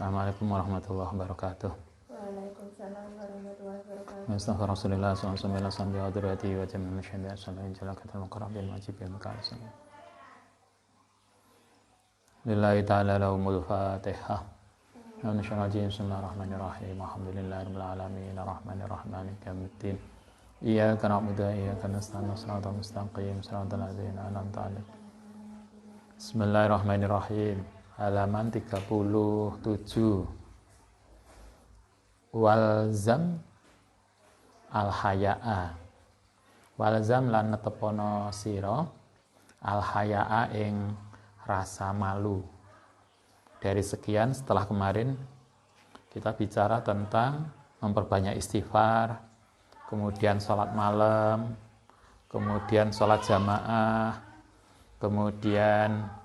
Assalamualaikum warahmatullahi wabarakatuh. Waalaikumsalam warahmatullahi wabarakatuh. Mustafa Rasulullah sallallahu alaihi wasallam wa durriyatihi wa jami'il musyahidin sallallahu jalakatul muqarrabin wajib bil makarim. Lillahi ta'ala lahumul fatihah. Bismillahirrahmanirrahim. Alhamdulillahirabbil alamin arrahmanir rahim maliki yaumiddin. Iyyaka na'budu wa iyyaka nasta'in shiratal mustaqim shiratal ladzina an'amta 'alaihim. Bismillahirrahmanirrahim. Halaman 37. Walzam al-haya'a. Walzam lan netepono sira al-haya'a ing rasa malu. Dari sekian setelah kemarin kita bicara tentang memperbanyak istighfar, kemudian sholat malam, kemudian sholat jamaah, kemudian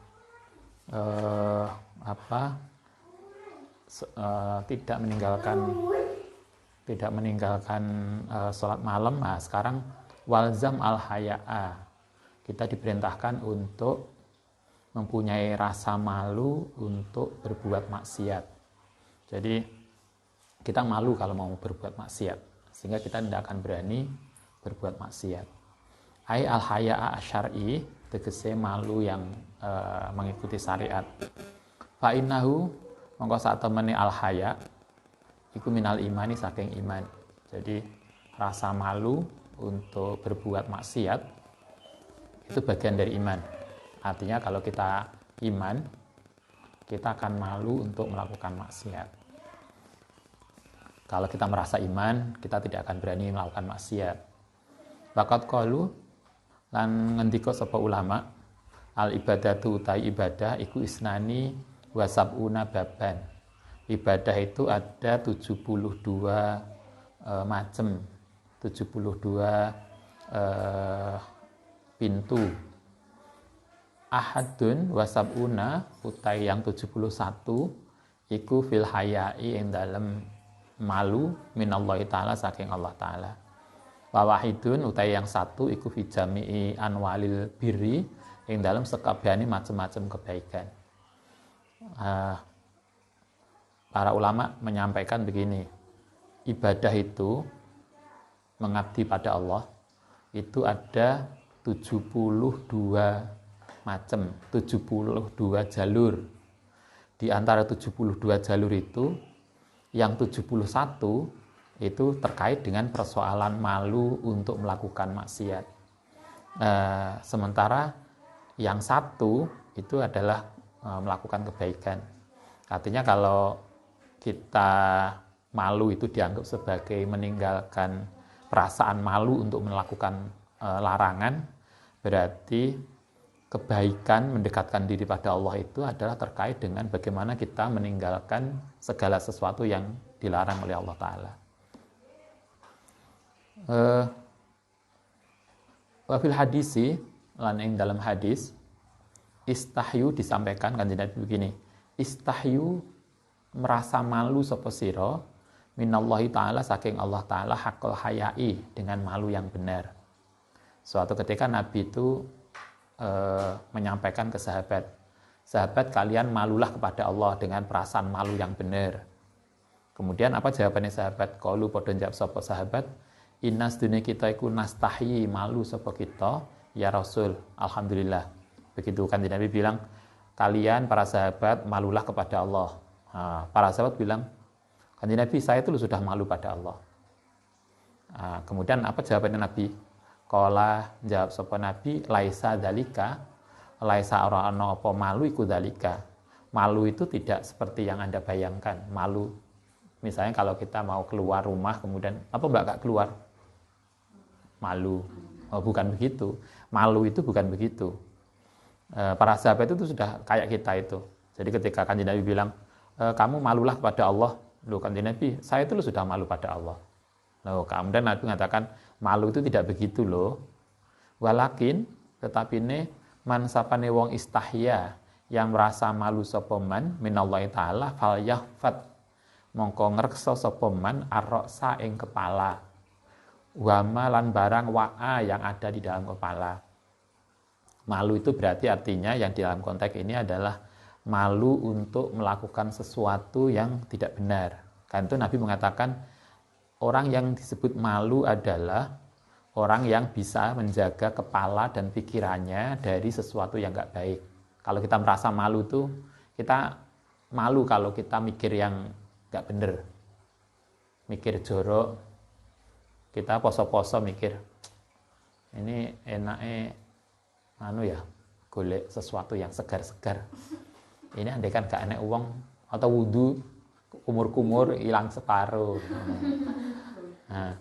tidak meninggalkan sholat malam. Nah, sekarang walzam al-haya'a, kita diperintahkan untuk mempunyai rasa malu untuk berbuat maksiat. Jadi kita malu kalau mau berbuat maksiat, sehingga kita tidak akan berani berbuat maksiat. Ai al-haya'a syar'i, tegese malu yang mengikuti syariat. Fa innahu mongko sak temene al-haya iku minal imani, saking iman. Jadi rasa malu untuk berbuat maksiat itu bagian dari iman. Artinya kalau kita iman, kita akan malu untuk melakukan maksiat. Kalau kita merasa iman, kita tidak akan berani melakukan maksiat. Bakat qalu lan ngendika sapa ulama, al ibadatu utai ibadah iku isnani wa sab'una baban. Ibadah itu ada 72 macam, 72 pintu. Ahadun wa sab'una utai yang 71 iku fil haya'i ing dalem malu minallahi ta'ala, saking Allah ta'ala. Wa wahidun utai yang satu iku fi jami'i anwalil birri ing dalam sekabehane macam-macam kebaikan. Para ulama menyampaikan begini, ibadah itu mengabdi pada Allah itu ada 72 macam, 72 jalur. Di antara 72 jalur itu yang 71 itu terkait dengan persoalan malu untuk melakukan maksiat. Sementara yang satu itu adalah melakukan kebaikan. Artinya kalau kita malu itu dianggap sebagai meninggalkan perasaan malu untuk melakukan larangan, berarti kebaikan mendekatkan diri pada Allah itu adalah terkait dengan bagaimana kita meninggalkan segala sesuatu yang dilarang oleh Allah Ta'ala. Wafil hadisi, lan ing dalam hadis, istahyu disampaikan Kanjeng Nabi begini, istahyu merasa malu sapa sira minallahi ta'ala, saking Allah Ta'ala, haqqul haya'i, dengan malu yang benar. Suatu ketika Nabi itu menyampaikan ke sahabat, kalian malulah kepada Allah dengan perasaan malu yang benar. Kemudian apa jawabannya sahabat? Qalu padha jawab sapa sahabat, innas dunya kita iku nastahyi, malu sapa kita ya Rasul, alhamdulillah. Begitu kan Nabi bilang, kalian para sahabat malulah kepada Allah. Para sahabat bilang, Kanjeng Nabi, saya itu sudah malu pada Allah. Kemudian apa jawabannya Nabi? Qala, jawab sapa Nabi, laisa dzalika, laisa ora ana apa malu iku dzalika. Malu itu tidak seperti yang Anda bayangkan. Malu, misalnya kalau kita mau keluar rumah, kemudian apa Mbak gak keluar? Malu. Oh, bukan begitu. Malu itu bukan begitu. Para sahabat itu sudah kayak kita itu. Jadi ketika Kanjeng Nabi bilang, kamu malulah kepada Allah. Loh, Kanjeng Nabi, saya itu sudah malu pada Allah. Loh, kemudian Nabi mengatakan, malu itu tidak begitu loh. Walakin, tetapi ini, man sapane wong istahya, yang merasa malu sapa man minallahi ta'ala, fal yahfat, mongko ngreksa sapa man ar-ra'sa ing kepala. Wama lan barang wa'a yang ada di dalam kepala. Malu itu berarti artinya yang di dalam konteks ini adalah malu untuk melakukan sesuatu yang tidak benar. Karena itu Nabi mengatakan orang yang disebut malu adalah orang yang bisa menjaga kepala dan pikirannya dari sesuatu yang nggak baik. Kalau kita merasa malu tuh, kita malu kalau kita mikir yang nggak bener, mikir jorok, kita poso-poso mikir, ini enaknya ya, golek sesuatu yang segar-segar. Ini andai kan gak enak uang atau wudu, kumur-kumur hilang separuh. Nah,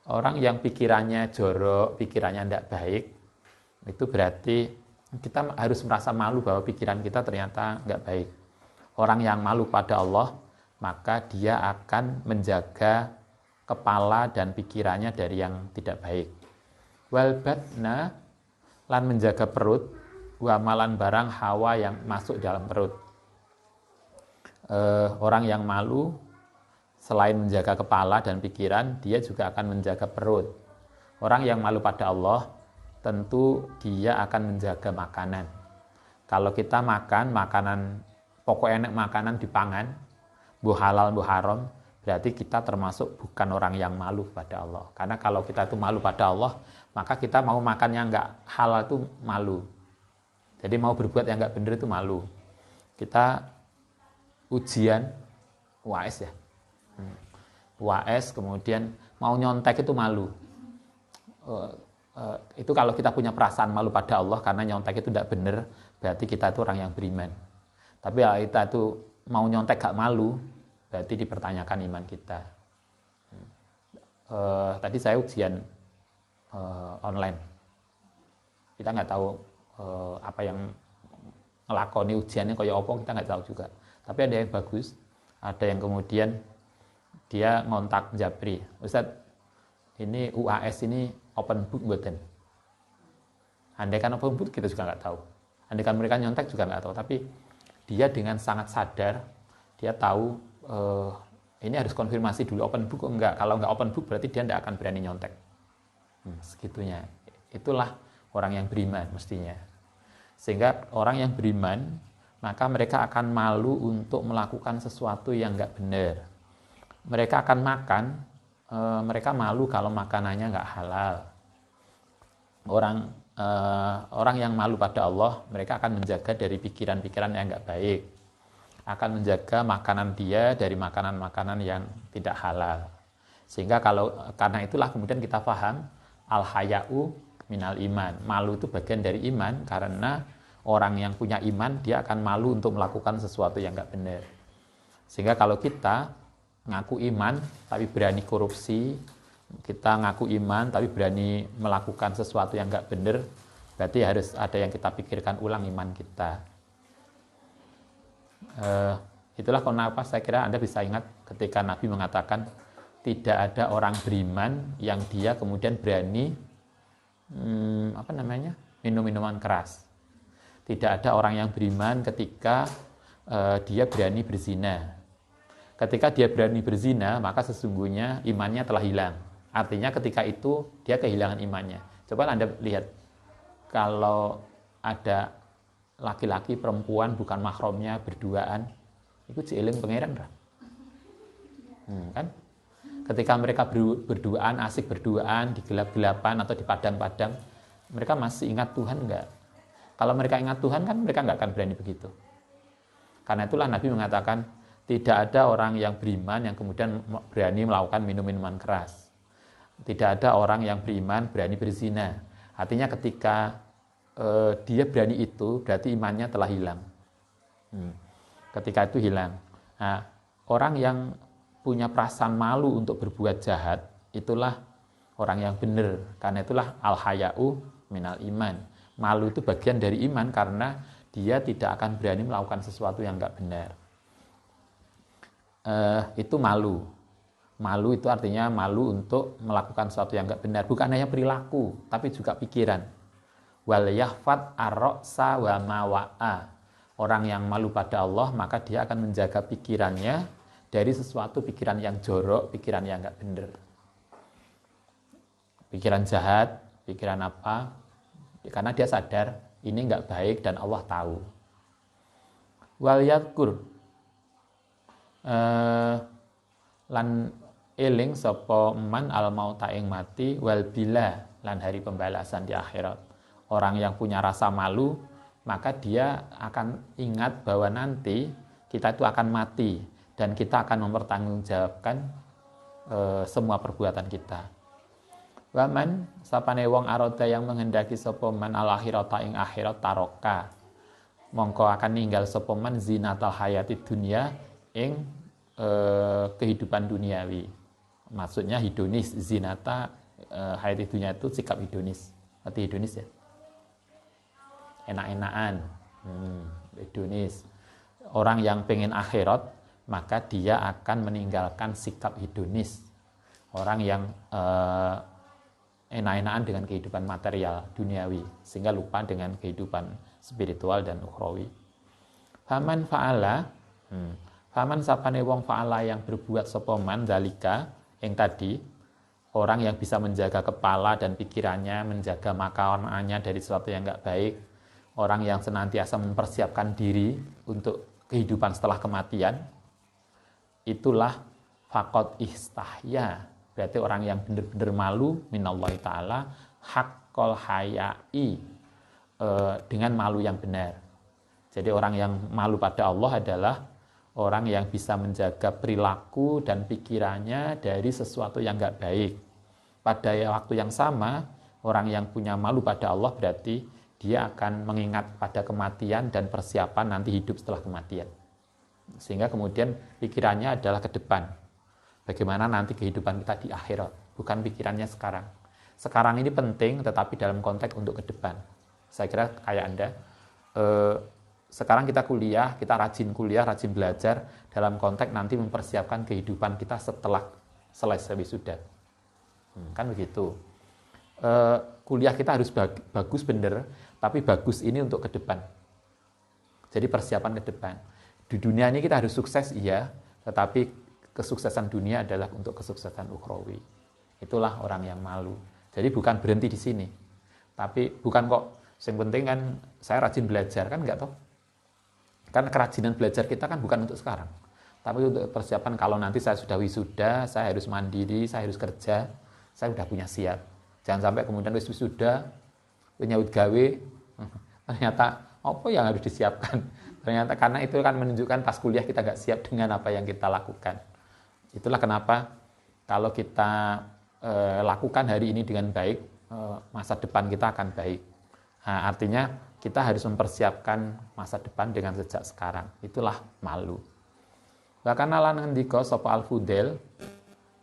orang yang pikirannya jorok, pikirannya tidak baik, itu berarti kita harus merasa malu bahwa pikiran kita ternyata nggak baik. Orang yang malu pada Allah, maka dia akan menjaga kepala dan pikirannya dari yang tidak baik. Wal batna, lan menjaga perut, wa malan barang hawa yang masuk dalam perut. Orang yang malu selain menjaga kepala dan pikiran, dia juga akan menjaga perut. Orang yang malu pada Allah, tentu dia akan menjaga makanan. Kalau kita makan makanan, pokok enak makanan dipangan, bu halal bu haram, berarti kita termasuk bukan orang yang malu pada Allah. Karena kalau kita itu malu pada Allah, maka kita mau makan yang nggak halal itu malu. Jadi mau berbuat yang nggak benar itu malu. Kita ujian UAS ya, UAS kemudian mau nyontek itu malu. Itu kalau kita punya perasaan malu pada Allah karena nyontek itu tidak benar, berarti kita itu orang yang beriman. Tapi kalau kita itu mau nyontek gak malu, berarti dipertanyakan iman kita. Tadi saya ujian online, kita nggak tahu apa yang ngelakoni ujiannya kayak apa, kita nggak tahu juga. Tapi ada yang bagus, ada yang kemudian dia ngontak Japri, Ustadz ini UAS ini open book buatan. Andai kan open book kita juga nggak tahu. Andai kan mereka nyontek juga nggak tahu. Tapi dia dengan sangat sadar, dia tahu ini harus konfirmasi dulu open book enggak. Kalau nggak open book berarti dia tidak akan berani nyontek. Segitunya. Itulah orang yang beriman mestinya. Sehingga orang yang beriman, maka mereka akan malu untuk melakukan sesuatu yang nggak benar. Mereka akan makan, mereka malu kalau makanannya nggak halal. Orang yang malu pada Allah, mereka akan menjaga dari pikiran-pikiran yang nggak baik, akan menjaga makanan dia dari makanan-makanan yang tidak halal. Sehingga karena itulah kemudian kita paham al-haya'u minal iman. Malu itu bagian dari iman, karena orang yang punya iman dia akan malu untuk melakukan sesuatu yang nggak benar. Sehingga kalau kita ngaku iman tapi berani korupsi, kita ngaku iman tapi berani melakukan sesuatu yang nggak benar, berarti harus ada yang kita pikirkan ulang iman kita. Itulah kenapa saya kira Anda bisa ingat ketika Nabi mengatakan tidak ada orang beriman yang dia kemudian berani minum minuman keras. Tidak ada orang yang beriman ketika dia berani berzina. Ketika dia berani berzina, maka sesungguhnya imannya telah hilang. Artinya ketika itu dia kehilangan imannya. Coba Anda lihat, kalau ada laki-laki perempuan bukan mahramnya berduaan, itu dieling pangeran kan? Ketika mereka berduaan, asik berduaan di gelap-gelapan atau di padang-padang, mereka masih ingat Tuhan enggak? Kalau mereka ingat Tuhan kan mereka enggak akan berani begitu. Karena itulah Nabi mengatakan tidak ada orang yang beriman yang kemudian berani melakukan minum-minuman keras. Tidak ada orang yang beriman berani berzina. Artinya ketika dia berani itu, berarti imannya telah hilang. Ketika itu hilang. Nah, orang yang punya perasaan malu untuk berbuat jahat, itulah orang yang benar. Karena itulah al-haya'u minal iman. Malu itu bagian dari iman karena dia tidak akan berani melakukan sesuatu yang enggak benar. Itu malu. Malu itu artinya malu untuk melakukan sesuatu yang enggak benar. Bukan hanya perilaku, tapi juga pikiran. Wal yahfad ar-ra'sa wa mawa'a. Orang yang malu pada Allah, maka dia akan menjaga pikirannya dari sesuatu pikiran yang jorok, pikiran yang enggak benar. Pikiran jahat, pikiran apa? karena dia sadar ini nggak baik dan Allah tahu. Wal yadkur lan eling sapa man al mauta ing mati wal bila lan hari pembalasan di akhirat. Orang yang punya rasa malu, maka dia akan ingat bahwa nanti kita itu akan mati dan kita akan mempertanggungjawabkan semua perbuatan kita. Waman sapane wong aroda yang menghendaki sapa man al akhirata ing akhirat taroka, mongko akan ninggal sapa man zinatal hayati dunya ing kehidupan duniawi. Maksudnya hedonis, zinata hayati dunya itu sikap hedonis. Arti hedonis ya. Enak-enakan, hedonis. Orang yang pengen akhirat, maka dia akan meninggalkan sikap hedonis. Orang yang enak-enakan dengan kehidupan material, duniawi, sehingga lupa dengan kehidupan spiritual dan ukhrawi. Faman fa'ala, faman sapane wong fa'ala yang berbuat sapa man zalika, yang tadi, orang yang bisa menjaga kepala dan pikirannya, menjaga makanannya dari sesuatu yang enggak baik, orang yang senantiasa mempersiapkan diri untuk kehidupan setelah kematian, itulah faqad istahya. Berarti orang yang benar-benar malu minallahi ta'ala haqqal haya'i, dengan malu yang benar. Jadi orang yang malu pada Allah adalah orang yang bisa menjaga perilaku dan pikirannya dari sesuatu yang enggak baik. Pada waktu yang sama, orang yang punya malu pada Allah berarti dia akan mengingat pada kematian dan persiapan nanti hidup setelah kematian. Sehingga kemudian pikirannya adalah ke depan. Bagaimana nanti kehidupan kita di akhirat, bukan pikirannya sekarang. Sekarang ini penting, tetapi dalam konteks untuk ke depan. Saya kira kayak Anda, sekarang kita kuliah, kita rajin kuliah, rajin belajar, dalam konteks nanti mempersiapkan kehidupan kita setelah selesai wisuda. Kan begitu. Kuliah kita harus bagus bener, tapi bagus ini untuk ke depan. Jadi persiapan ke depan. Di dunia ini kita harus sukses, iya, tetapi kesuksesan dunia adalah untuk kesuksesan ukhrawi. Itulah orang yang malu. Jadi bukan berhenti di sini. Tapi bukan kok, yang penting kan saya rajin belajar, kan enggak toh? Kan kerajinan belajar kita kan bukan untuk sekarang. Tapi untuk persiapan kalau nanti saya sudah wisuda, saya harus mandiri, saya harus kerja, saya sudah punya siap. Jangan sampai kemudian wisuda, nyawut gawe, ternyata apa yang harus disiapkan? Ternyata karena itu kan menunjukkan pas kuliah kita nggak siap dengan apa yang kita lakukan. Itulah kenapa kalau kita lakukan hari ini dengan baik, masa depan kita akan baik. Nah, artinya kita harus mempersiapkan masa depan dengan sejak sekarang. Itulah malu. Bahkan lan ngendika sapa Al-Fudail,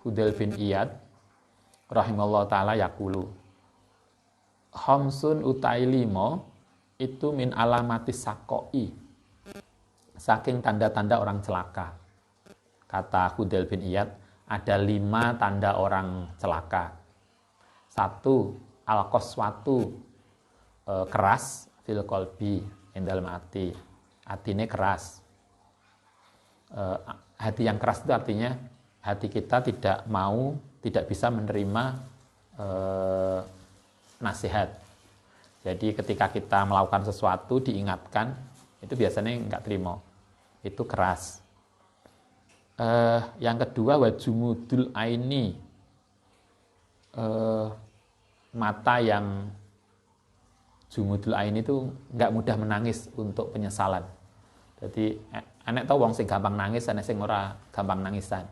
Fudail bin Iyad rahimallahu taala yaqulu, khamsun utai limo itu min alamatis sakoi, saking tanda-tanda orang celaka. Kata Fudail bin Iyad, ada 5 tanda orang celaka. 1, al-qaswatu, keras, fil qalbi, yang dalam hati. Hatinya keras. Hati yang keras itu artinya hati kita tidak bisa menerima nasihat. Jadi ketika kita melakukan sesuatu diingatkan, itu biasanya nggak terima. Itu keras. Yang kedua, wajumudul aini, mata yang jumudul aini itu nggak mudah menangis untuk penyesalan. Jadi enek tau wong sing gampang nangis, enek sing ora gampang nangisan.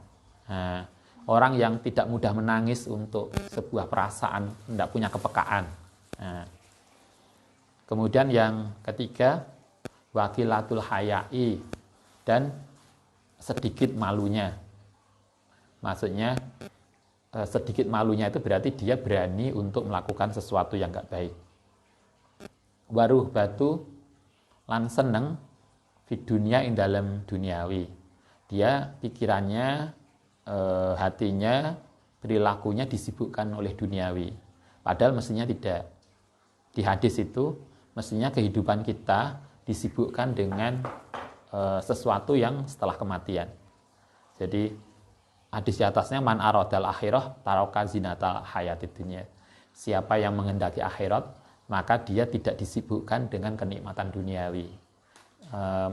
Nah, orang yang tidak mudah menangis untuk sebuah perasaan, tidak punya kepekaan. Nah, kemudian yang ketiga, wakilatul hayai, dan sedikit malunya. Maksudnya sedikit malunya itu berarti dia berani untuk melakukan sesuatu yang nggak baik. Waruh batu lan seneng di dunia ing dalam duniawi. Dia pikirannya, hatinya, perilakunya disibukkan oleh duniawi. Padahal mestinya tidak. Di hadis itu mestinya kehidupan kita disibukkan dengan sesuatu yang setelah kematian. Jadi hadis di atasnya man aradal akhirah taraka zinatal hayatid dunya. Siapa yang menghendaki akhirat, maka dia tidak disibukkan dengan kenikmatan duniawi.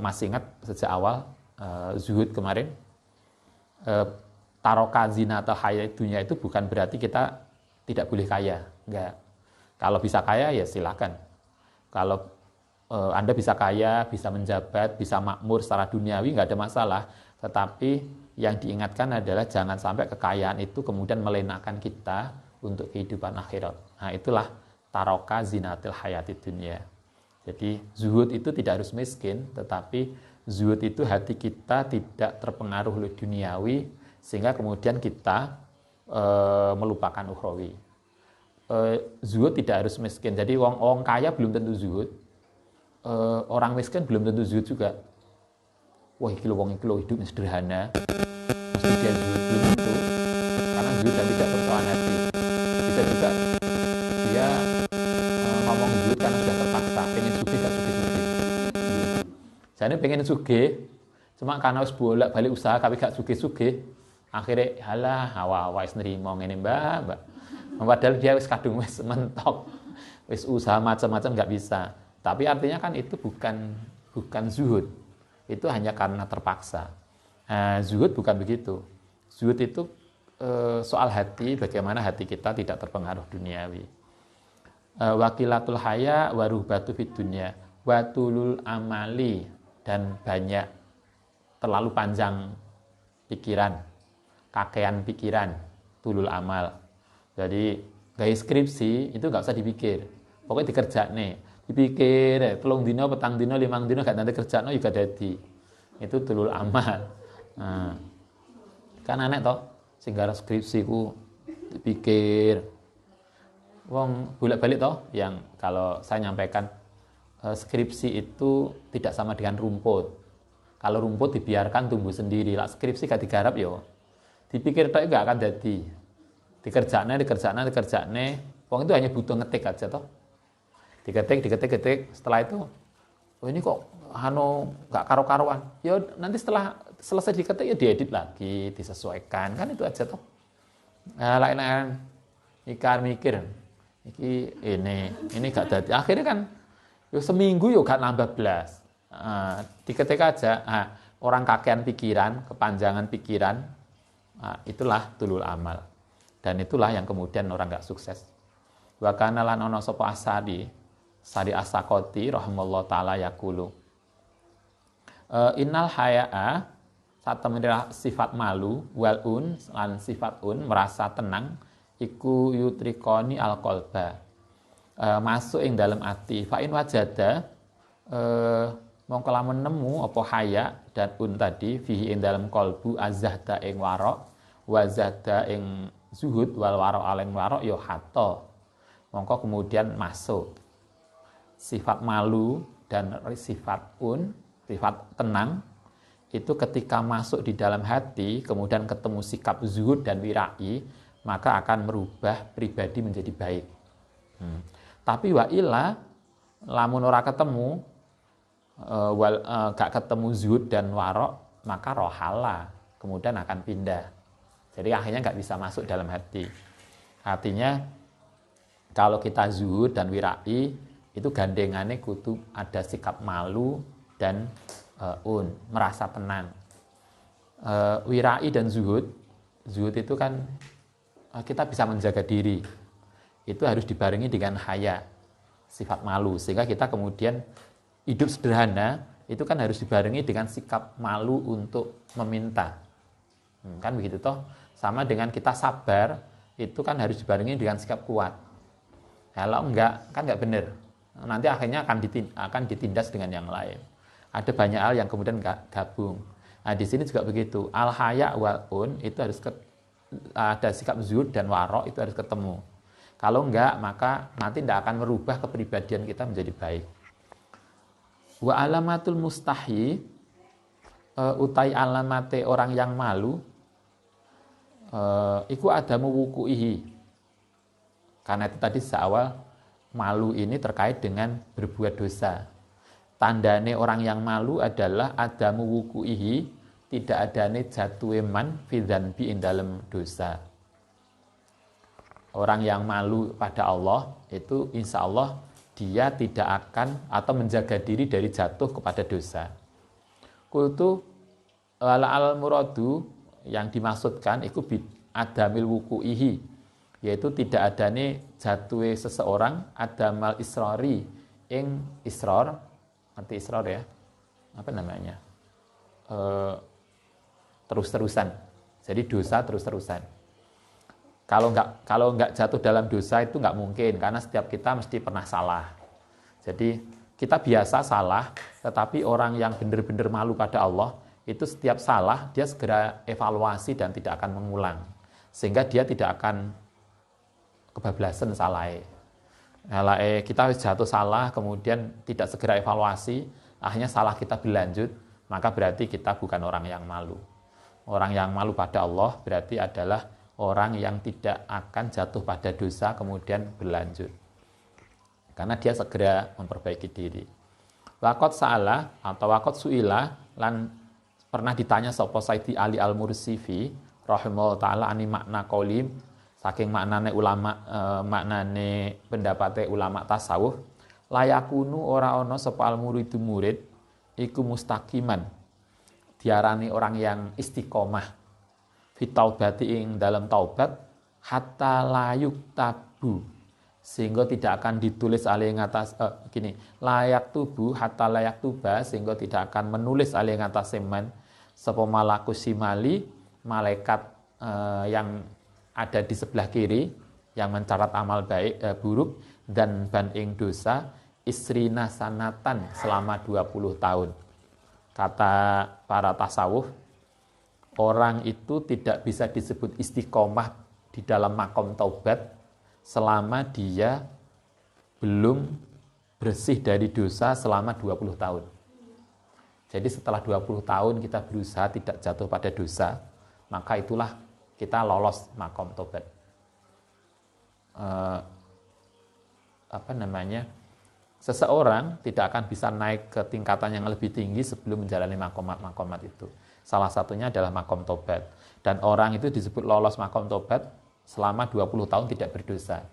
Masih ingat sejak awal zuhud kemarin, taroka zina atau hayat dunia itu bukan berarti kita tidak boleh kaya, enggak. Kalau bisa kaya ya silakan. Kalau Anda bisa kaya, bisa menjabat, bisa makmur secara duniawi nggak ada masalah. Tetapi yang diingatkan adalah jangan sampai kekayaan itu kemudian melenakan kita untuk kehidupan akhirat. Nah, itulah taroka zinatil hayati dunia. Jadi zuhud itu tidak harus miskin, tetapi zuhud itu hati kita tidak terpengaruh oleh duniawi sehingga kemudian kita melupakan ukhrawi. Zuhud tidak harus miskin. Jadi orang kaya belum tentu zuhud. Orang miskin belum tentu zuhud juga. Wah, iki lho wong iki lho hidupnya sederhana. Mesti dia zuhud belum tentu. Karena zuhud dan tidak persoalan hati. Bisa juga dia ngomong zuhud karena sudah terpaksa, pengen sugih gak sugih-sugih. Jadi pengen sugih, cuma karena harus bolak-balik usaha tapi gak sugih-sugih. Akhirnya halah hawa-hawa wis nrimo ngene Mbak. Padahal dia wis kadung wis mentok. Wis usaha macam-macam gak bisa. Tapi artinya kan itu bukan zuhud. Itu hanya karena terpaksa. Zuhud bukan begitu. Zuhud itu soal hati, bagaimana hati kita tidak terpengaruh duniawi. Wakilatul haya waruhbatu fid dunya watulul amali, dan banyak terlalu panjang pikiran, kakean pikiran, tulul amal. Jadi gaya skripsi itu nggak usah dipikir, pokoknya dikerjakne. Dipikir, telung dino, petang dino, limang dino, gak nanti kerjaan, juga dadi. Itu tulul amal. Nah, kan aneh toh, sehingga skripsi ku dipikir. Wong bolak-balik toh, yang kalau saya nyampaikan skripsi itu tidak sama dengan rumput. Kalau rumput dibiarkan tumbuh sendiri, lah skripsi gak digarap yo. Dipikir toh gak akan jadi. Dikerjakne. Wong itu hanya butuh ngetik aja toh. Diketik. Setelah itu, oh ini kok nggak karo-karuan. Ya nanti setelah selesai diketik ya diedit lagi, disesuaikan, kan itu aja toh. Nah, lain-lain ikan mikir, ini gak jadi. Akhirnya kan, yo seminggu yo gak nambah belas. Diketik aja. Orang kakean pikiran, kepanjangan pikiran, itulah tulul amal. Dan itulah yang kemudian orang gak sukses. Wa kana lan ana sapa asadi Sari As-Sakoti rahimallahu taala yaqulu innal haya'a satemene sifat malu walun lan sifat merasa tenang iku yutrikoni alqalba masuk ing dalam ati fa in wajada mongko lamun nemu apa haya dan tadi fihi ing dalam qalbu azahda ing warok wazada ing zuhud wal warok aleng warok ya hatta mongko kemudian masuk sifat malu dan sifat sifat tenang itu ketika masuk di dalam hati, kemudian ketemu sikap zuhud dan wirai, maka akan merubah pribadi menjadi baik. Tapi wa illa, lamun ora ketemu, gak ketemu zuhud dan warok, maka rohala, kemudian akan pindah. Jadi akhirnya gak bisa masuk dalam hati. Artinya, kalau kita zuhud dan wirai, itu gandengannya kudu ada sikap malu dan merasa tenang. Wirai dan zuhud itu kan kita bisa menjaga diri. Itu harus dibarengi dengan haya, sifat malu. Sehingga kita kemudian hidup sederhana, itu kan harus dibarengi dengan sikap malu untuk meminta. Kan begitu toh? Sama dengan kita sabar, itu kan harus dibarengi dengan sikap kuat. Kalau enggak, kan enggak benar. Nanti akhirnya akan ditindas dengan yang lain. Ada banyak hal yang kemudian gabung. Nah, di sini juga begitu. Al haya wal itu harus ada sikap zuhud dan warok itu harus ketemu. Kalau enggak, maka nanti tidak akan merubah kepribadian kita menjadi baik. Wa alamatul mustahi utai alamate orang yang malu iku adamu wuku'ihi. Karena itu tadi seawal malu ini terkait dengan berbuat dosa. Tandane orang yang malu adalah adamu wuku'ihi, tidak adane jatuhe man fi dzanbi ing dalam dosa. Orang yang malu pada Allah itu insya Allah dia tidak akan atau menjaga diri dari jatuh kepada dosa. Kultu al muradu yang dimaksudkan itu adamil wuku'ihi, yaitu tidak adane jatuhe seseorang adamal israri ing israr, ngerti israr ya? Apa namanya? Terus-terusan. Jadi dosa terus-terusan. Kalau nggak jatuh dalam dosa itu nggak mungkin, karena setiap kita mesti pernah salah. Jadi kita biasa salah, tetapi orang yang benar-benar malu pada Allah itu setiap salah dia segera evaluasi dan tidak akan mengulang, sehingga dia tidak akan kebablasan salah. Kita jatuh salah kemudian tidak segera evaluasi, akhirnya salah kita berlanjut, maka berarti kita bukan orang yang malu. Orang yang malu pada Allah berarti adalah orang yang tidak akan jatuh pada dosa kemudian berlanjut, karena dia segera memperbaiki diri. Wakot sa'ala atau wakot su'ila lan pernah ditanya sapa Sayyidi Ali Al-Mursifi rahimahullah taala ani makna qauli saking maknane ulama maknane pendapate ulama tasawuf, layakunu ora ana sapa al-muridu murid iku mustaqiman, diarani orang yang istiqomah fitaubati ing dalam taubat hatta layuk tabu, sehingga tidak akan ditulis alih ngatas layak tubuh hatta layak tuba, sehingga tidak akan menulis alih ngatas semen sapa malaku simali, malaikat yang ada di sebelah kiri yang mencatat amal baik buruk dan ban ing dosa isrina sanatan selama 20 tahun. Kata para tasawuf, orang itu tidak bisa disebut istiqomah di dalam makom taubat selama dia belum bersih dari dosa selama 20 tahun. Jadi setelah 20 tahun kita berusaha tidak jatuh pada dosa, maka itulah kita lolos makom taubat. Seseorang tidak akan bisa naik ke tingkatan yang lebih tinggi sebelum menjalani makomat itu. Salah satunya adalah makom tobat. Dan orang itu disebut lolos makom tobat selama 20 tahun tidak berdosa.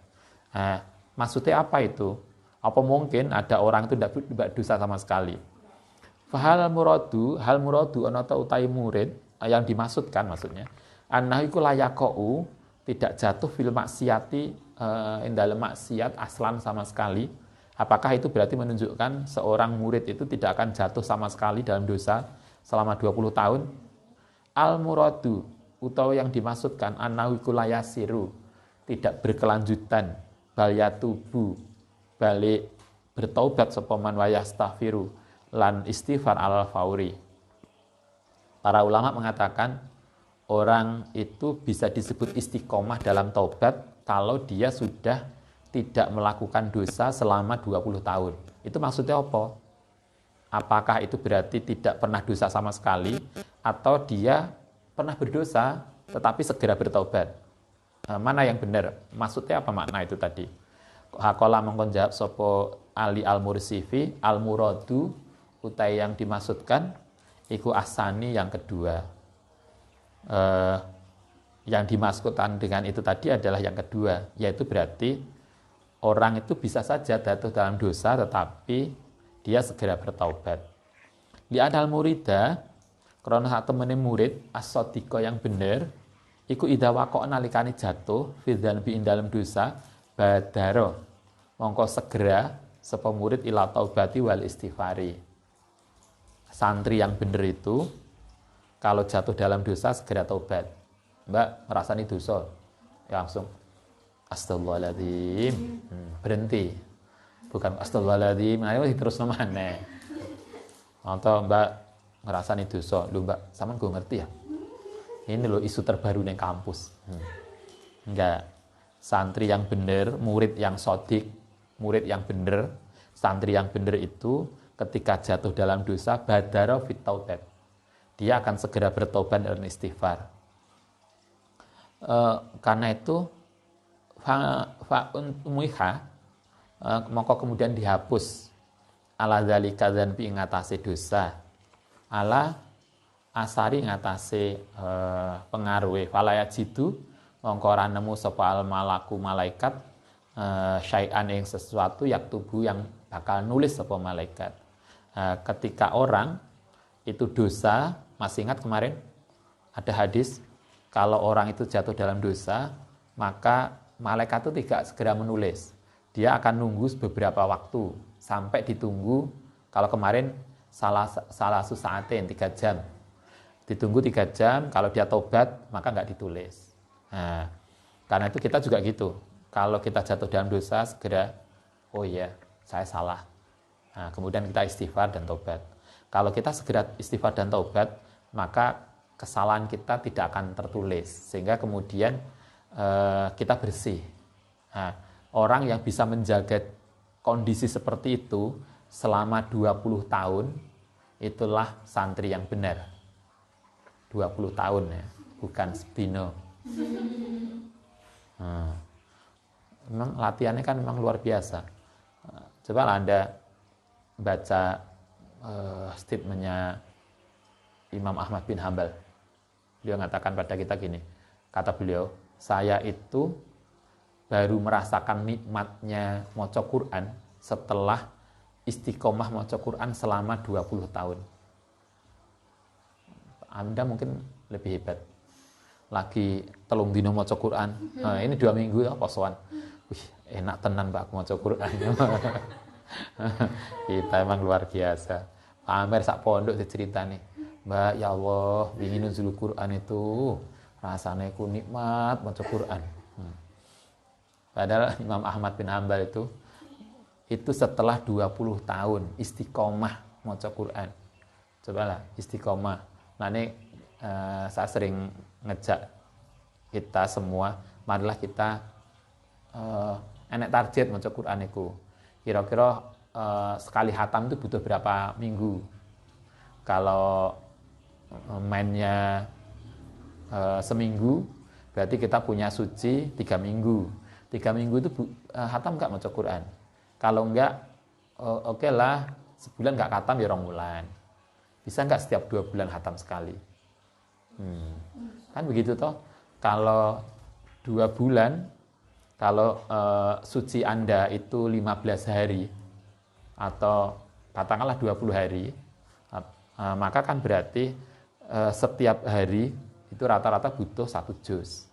Nah, maksudnya apa itu? Apa mungkin ada orang itu tidak berdosa sama sekali? Hal muradu ana ta utai murid yang dimaksudkan maksudnya annahu iku layaqau, tidak jatuh fil maksiati dalam maksiat aslan sama sekali. Apakah itu berarti menunjukkan seorang murid itu tidak akan jatuh sama sekali dalam dosa selama 20 tahun? Al-muradu, utawa yang dimaksudkan annahu iku layasiru, tidak berkelanjutan, bal yatubu, balik bertaubat sapa man wa yastaghfiru lan istighfar al-fauri. Para ulama mengatakan orang itu bisa disebut istiqomah dalam taubat kalau dia sudah tidak melakukan dosa selama 20 tahun. Itu maksudnya apa? Apakah itu berarti tidak pernah dosa sama sekali, atau dia pernah berdosa tetapi segera bertaubat? Mana yang benar? Maksudnya apa makna itu tadi? Hakola mengkon jawab sopo Ali Al-Mursifi, al-muradu utai yang dimaksudkan iku asani yang kedua. Yang dimaksudkan dengan itu tadi adalah yang kedua, yaitu berarti orang itu bisa saja jatuh dalam dosa tetapi dia segera bertaubat. Li anal murida, karena sak temene murid as-sadiqa yang benar iku idza waqa'a nalikane jatuh fi dzanbi ing dalam dosa badaro, mongko segera sapa murid ila taubati wal istighfari. Santri yang benar itu kalau jatuh dalam dosa segera taubat. Mbak ngerasani dosa, ya langsung astagfirullahaladzim, berhenti. Bukan astagfirullahaladzim, nah ini terus nomane. Atau Mbak ngerasani dosa, lu Mbak, sama gue ngerti ya. Ini loh isu terbaru di kampus. Enggak, santri yang benar, murid yang sodik, murid yang benar, santri yang benar itu ketika jatuh dalam dosa badara fit taubat, dia akan segera bertobat dan istighfar. Karena itu fa'unmuiha maka kemudian dihapus ala zalika dzanbi ngatasi dosa, ala asari ngatasi pengaruhe falaya jitu mongko ora nemu sapa al malaku malaikat syai'an yang sesuatu yaktubu yang bakal nulis sapa malaikat. Ketika orang itu dosa, masih ingat kemarin ada hadis kalau orang itu jatuh dalam dosa, maka malaikat itu tidak segera menulis. Dia akan nunggu beberapa waktu sampai ditunggu. Kalau kemarin salah susaatin 3 jam. Ditunggu 3 jam, kalau dia tobat maka nggak ditulis. Nah, karena itu kita juga gitu. Kalau kita jatuh dalam dosa, segera, oh iya, saya salah. Nah, kemudian kita istighfar dan tobat. Kalau kita segera istighfar dan tobat, maka kesalahan kita tidak akan tertulis. Sehingga kemudian kita bersih. Nah, orang yang bisa menjaga kondisi seperti itu selama 20 tahun, itulah santri yang benar. 20 tahun ya, bukan sedino. Memang latihannya kan memang luar biasa. Coba Anda baca statementnya Imam Ahmad bin Hambal. Beliau mengatakan pada kita gini, kata beliau, saya itu baru merasakan nikmatnya maca Quran setelah istiqomah maca Quran selama 20 tahun. Anda mungkin lebih hebat. Lagi telung dino maca Quran. Nah, ini 2 minggu ya posoan. Wih, enak tenan Pak maca Quran. Kita emang luar biasa. Pamer sak pondok diceritani. Mbak, ya Allah, ingin nuzul Quran itu rasanya ku nikmat maca Quran. Padahal Imam Ahmad bin Hambal itu setelah 20 tahun istiqomah maca Quran. Cobalah istiqomah. Nah ini saya sering ngejak kita semua, marilah kita enek target maca Quran itu. Kira-kira sekali khatam itu butuh berapa minggu? Kalau mainnya seminggu, berarti kita punya suci 3 minggu. 3 minggu itu khatam nggak maca Quran? Kalau enggak, oke lah, sebulan nggak khatam ya 2 bulan. Bisa nggak setiap 2 bulan khatam sekali? Kan begitu toh? Kalau 2 bulan, kalau suci Anda itu 15 hari, atau katakanlah 20 hari, maka kan berarti setiap hari itu rata-rata butuh 1 juz.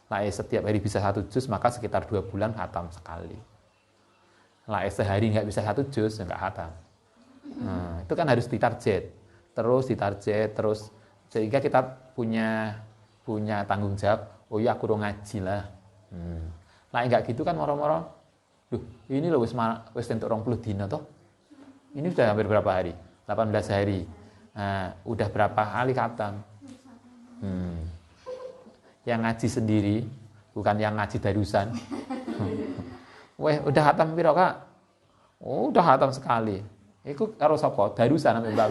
Nah, setiap hari bisa 1 juz, maka sekitar 2 bulan khatam sekali. Nah, sehari nggak bisa 1 juz, nggak khatam. Itu kan harus ditarget, terus sehingga kita punya tanggung jawab. Oh iya, aku ngaji lah. Nah, enggak gitu kan moro-moro. Duh, ini loh wis entuk 20 dina toh. Ini sudah hampir berapa hari? 18 hari. Nah, udah berapa kali khatam? Yang ngaji sendiri, bukan yang ngaji darusan. Weh, udah khatam piro, Kak? Oh, udah khatam sekali. Iku karo sapa? Darusan sampe Mbak.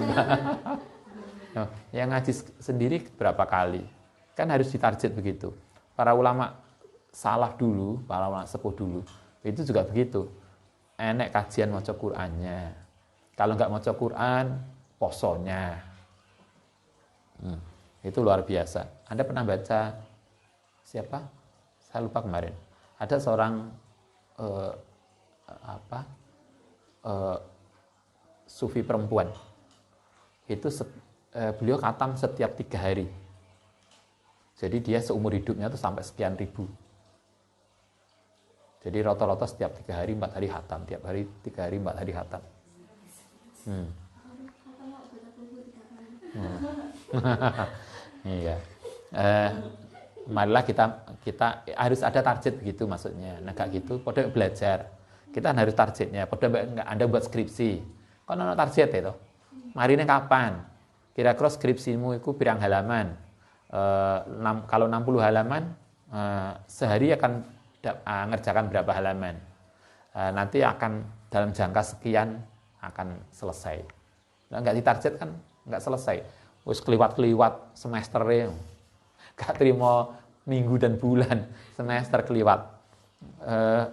Yang ngaji sendiri berapa kali? Kan harus ditarget begitu. Para ulama salaf dulu, para ulama sepuh dulu, itu juga begitu. Enek kajian maca Qur'annya. Kalau nggak maca Qur'an, posonya. Itu luar biasa. Anda pernah baca siapa? Saya lupa kemarin. Ada seorang sufi perempuan. Itu beliau khatam setiap 3 hari. Jadi dia seumur hidupnya itu sampai sekian ribu. Jadi rata-rata setiap 3 hari 4 hari khatam, tiap hari 3 hari 4 hari khatam. Iya. Marilah kita harus ada target begitu maksudnya. Nah kayak gitu, pada belajar. Kita harus targetnya. Pada Anda buat skripsi, kan ada target itu. Marine kapan? Kira-kira skripsimu itu pirang halaman. Kalau 60 halaman, sehari akan ngerjakan berapa halaman. Nanti akan dalam jangka sekian akan selesai. Nah, nggak ditarget kan nggak selesai. Wis keliwat-keliwat semesternya. Gak terima minggu dan bulan, semester keliwat.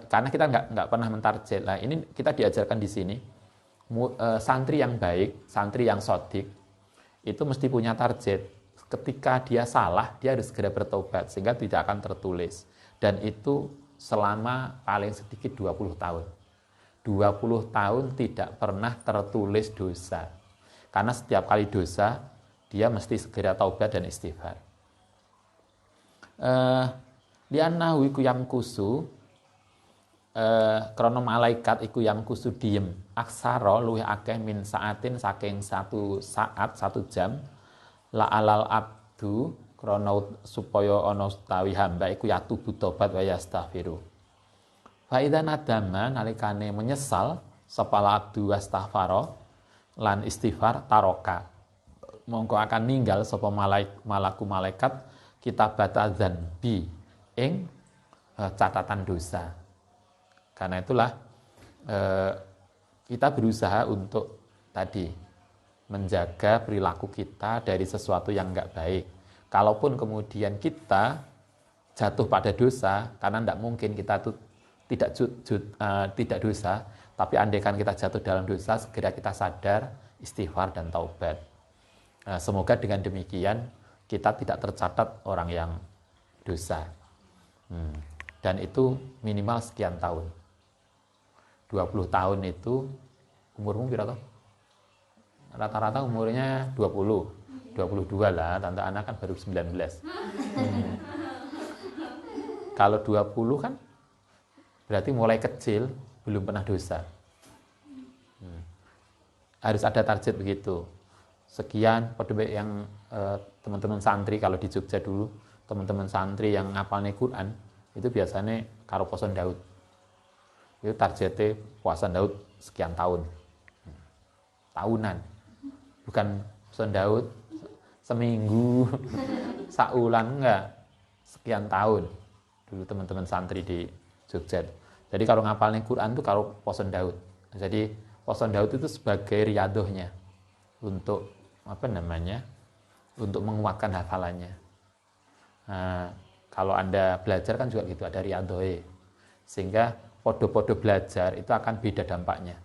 Karena kita nggak pernah mentarget. Nah, ini kita diajarkan di sini. Santri yang baik, santri yang sodik, itu mesti punya target. Ketika dia salah, dia harus segera bertobat sehingga tidak akan tertulis. Dan itu selama paling sedikit 20 tahun. 20 tahun tidak pernah tertulis dosa. Karena setiap kali dosa, dia mesti segera taubat dan istighfar. Liannahu iku yang kusu, krono malaikat iku yang kusu diem aksara luwih akeh min saatin saking 1 saat 1 jam la alal abdu krono supaya ana utawi hamba iku yatubu tobat wa yastaghfiru fa idza nadama nalikane menyesal sapa abdu wastaghfara lan istighfar taroka mongko akan ninggal sapa malaku malaikat kitabat dzanbi ing catatan dosa. Karena itulah kita berusaha untuk tadi menjaga perilaku kita dari sesuatu yang enggak baik. Kalaupun kemudian kita jatuh pada dosa, karena tidak mungkin kita tuh tidak dosa, tapi andaikan kita jatuh dalam dosa, segera kita sadar, istighfar dan taubat. Semoga dengan demikian kita tidak tercatat orang yang dosa. Dan itu minimal sekian tahun. 20 tahun itu umurmu berapa? Rata-rata umurnya 20, 22 lah, tante Ana kan baru 19. Kalau 20 kan berarti mulai kecil belum pernah dosa. Harus ada target begitu. Sekian pada yang teman-teman santri kalau di Jogja dulu, teman-teman santri yang ngapalnya Quran itu biasanya karo poson Daud. Itu targetnya puasa Daud sekian tahun. Tahunan. Bukan poson Daud seminggu, saulan, enggak. Sekian tahun. Dulu teman-teman santri di Jogja. Jadi kalau ngapalnya Quran itu kalau poson Daud. Jadi poson Daud itu sebagai riadohnya untuk untuk menguatkan hafalannya. Nah, kalau Anda belajar kan juga gitu, ada riadohe. Sehingga podo-podo belajar itu akan beda dampaknya.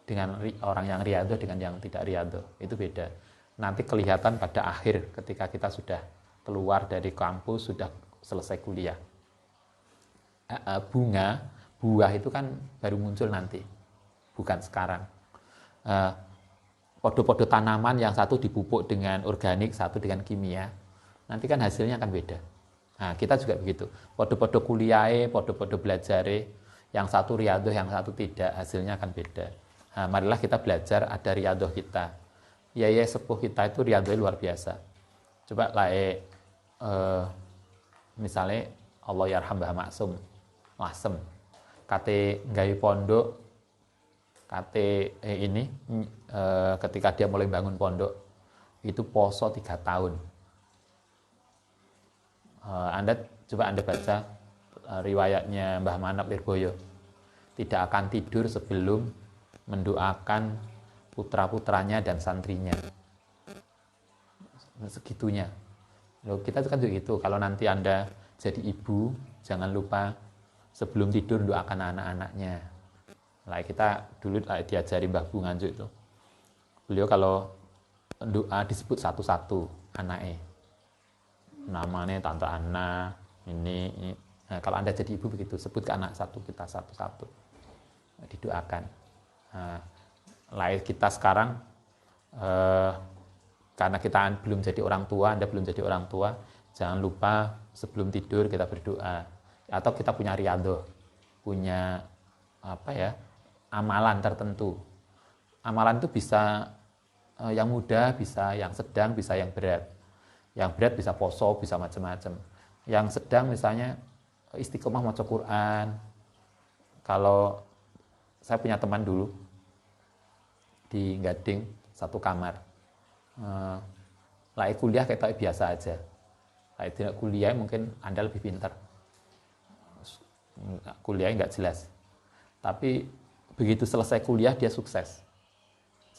Dengan orang yang riadoh dengan yang tidak riadoh, itu beda. Nanti kelihatan pada akhir ketika kita sudah keluar dari kampus, sudah selesai kuliah. Buah itu kan baru muncul nanti, bukan sekarang. Podo-podo tanaman yang satu dipupuk dengan organik, satu dengan kimia, nanti kan hasilnya akan beda. Nah, kita juga begitu. Podo-podo kuliahe, podo-podo belajare, yang satu riadoh, yang satu tidak, hasilnya akan beda. Nah, marilah kita belajar ada riadoh kita. Ya sepuh kita itu riadohnya luar biasa. Coba misalnya Allah yarham Mbah Maksum, Lasem, kate gawe pondok, ketika dia mulai bangun pondok itu poso 3 tahun. Anda baca riwayatnya Mbah Manap Lirboyo, tidak akan tidur sebelum mendoakan putra-putranya dan santrinya. Segitunya. Loh, kita kan juga gitu. Kalau nanti Anda jadi ibu, jangan lupa sebelum tidur doakan anak-anaknya. Lah kita dulu diajari Mbah Bu Nganjuk itu. Beliau kalau doa disebut satu-satu anaknya. Namanya Tante Ana, ini. Nah, kalau Anda jadi ibu begitu, sebut ke anak satu, kita satu-satu. Didoakan. Nah, kita sekarang karena kita belum jadi orang tua, Anda belum jadi orang tua, jangan lupa sebelum tidur kita berdoa. Atau kita punya riadoh, punya amalan tertentu. Amalan itu bisa yang mudah, bisa yang sedang, bisa yang berat. Yang berat bisa poso, bisa macam-macam. Yang sedang misalnya istiqomah maca Quran. Kalau saya punya teman dulu di Gading, satu kamar. Kuliah kayak biasa aja. Tidak kuliah mungkin Anda lebih pintar. Kuliahnya nggak jelas. Tapi begitu selesai kuliah dia sukses.